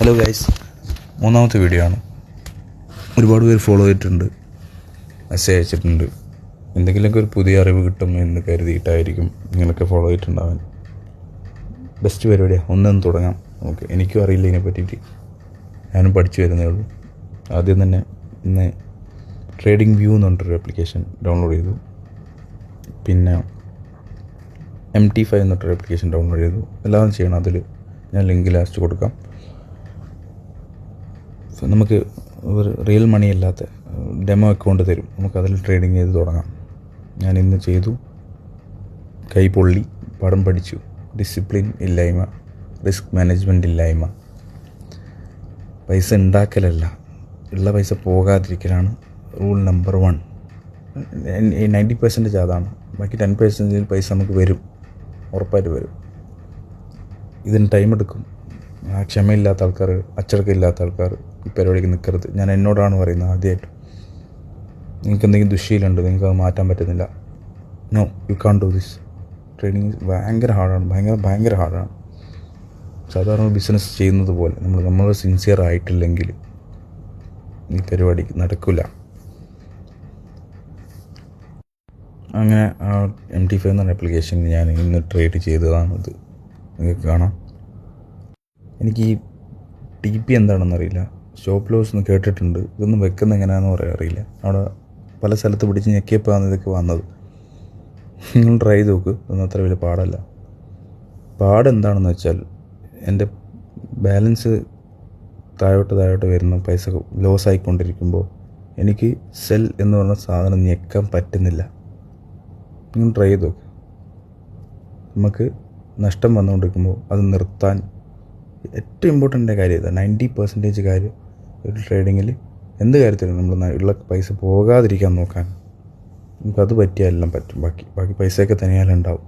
Hello guys, മൂന്നാമത്തെ video ആണ്. ഒരുപാട് പേര് ഫോളോ ചെയ്തിട്ടുണ്ട്, മെസ്സേജ് അയച്ചിട്ടുണ്ട്. എന്തെങ്കിലുമൊക്കെ ഒരു പുതിയ അറിവ് കിട്ടും എന്ന് കരുതിയിട്ടായിരിക്കും നിങ്ങളൊക്കെ ഫോളോ ചെയ്തിട്ടുണ്ടാവാൻ. ബെസ്റ്റ് പരിപാടിയാണ്, ഒന്നും തുടങ്ങാം. ഓക്കെ, എനിക്കും അറിയില്ല ഇതിനെ പറ്റിയിട്ട്, ഞാനും പഠിച്ചു വരുന്നേ ഉള്ളൂ. ആദ്യം തന്നെ ഇന്ന് ട്രേഡിംഗ് വ്യൂ എന്ന് പറഞ്ഞിട്ടൊരു ആപ്ലിക്കേഷൻ ഡൗൺലോഡ് ചെയ്തു. പിന്നെ MT5 എന്നിട്ടൊരു ആപ്ലിക്കേഷൻ ഡൗൺലോഡ് ചെയ്തു. എല്ലാം ചെയ്യണം. അതിൽ ഞാൻ ലിങ്ക് ലാസ്റ്റ് കൊടുക്കാം. നമുക്ക് ഒരു റിയൽ മണി അല്ലാത്ത ഡെമോ അക്കൗണ്ട് തരും, നമുക്കതിൽ ട്രേഡിങ് ചെയ്ത് തുടങ്ങാം. ഞാൻ ഇന്ന് ചെയ്തു, കൈ പൊള്ളി, പടം പഠിച്ചു. ഡിസിപ്ലിൻ ഇല്ലായ്മ, റിസ്ക് മാനേജ്മെൻറ്റ് ഇല്ലായ്മ, പൈസ ഉണ്ടാക്കലല്ല, ഉള്ള പൈസ പോകാതിരിക്കലാണ് റൂൾ നമ്പർ 1. 90% അതാണ്. ബാക്കി 10% പൈസ നമുക്ക് വരും, ഉറപ്പായിട്ട് വരും. ഇതിന് ടൈം എടുക്കും. ക്ഷമയില്ലാത്ത ആൾക്കാർ, അച്ചടക്കമില്ലാത്ത ആൾക്കാർ ഈ പരിപാടിക്ക് നിൽക്കരുത്. ഞാൻ എന്നോടാണ് പറയുന്നത്. ആദ്യമായിട്ട് നിങ്ങൾക്ക് എന്തെങ്കിലും ദുശ്ശീലമുണ്ട്, നിങ്ങൾക്ക് അത് മാറ്റാൻ പറ്റുന്നില്ല, no, you can do this. Trading ഭയങ്കര ഹാർഡാണ്, ഭയങ്കര ഹാർഡാണ്. സാധാരണ ബിസിനസ് ചെയ്യുന്നത് പോലെ നമ്മൾ സിൻസിയർ ആയിട്ടില്ലെങ്കിൽ ഈ പരിപാടി നടക്കില്ല. അങ്ങനെ MT5 എന്ന ആപ്ലിക്കേഷൻ ഞാൻ ഇന്ന് ട്രേഡ് ചെയ്തതാണിത്. നിങ്ങൾക്ക് കാണാം. എനിക്ക് ഈ TP എന്താണെന്നറിയില്ല, സ്റ്റോപ്പ് ലോസ് എന്ന് കേട്ടിട്ടുണ്ട്. ഇതൊന്നും വെക്കുന്ന എങ്ങനെയാണെന്ന് അറിയില്ല. അവിടെ പല സ്ഥലത്ത് പിടിച്ച് ഞെക്കിയപ്പോഴാണ് ഇതൊക്കെ വന്നത്. നിങ്ങൾ ട്രൈ ചെയ്ത് നോക്ക്, ഇതൊന്നും അത്ര വലിയ പാടല്ല. പാടെന്താണെന്ന് വെച്ചാൽ, എൻ്റെ ബാലൻസ് താഴോട്ട് വരുന്ന പൈസ ലോസ് ആയിക്കൊണ്ടിരിക്കുമ്പോൾ എനിക്ക് സെൽ എന്ന് പറഞ്ഞ സാധനം ഞെക്കാൻ പറ്റുന്നില്ല. നിങ്ങൾ ട്രൈ ചെയ്ത് നോക്ക്. നമുക്ക് നഷ്ടം വന്നുകൊണ്ടിരിക്കുമ്പോൾ അത് നിർത്താൻ ഏറ്റവും ഇമ്പോർട്ടൻ്റ് കാര്യം ഇതാണ്. 90% കാര്യം ഒരു ട്രേഡിങ്ങിൽ, എന്ത് കാര്യത്തിലും നമ്മൾ ഉള്ള പൈസ പോകാതിരിക്കാൻ നോക്കാൻ. നമുക്കത് പറ്റിയാലെല്ലാം പറ്റും. ബാക്കി പൈസയൊക്കെ തനിയാലുണ്ടാവും.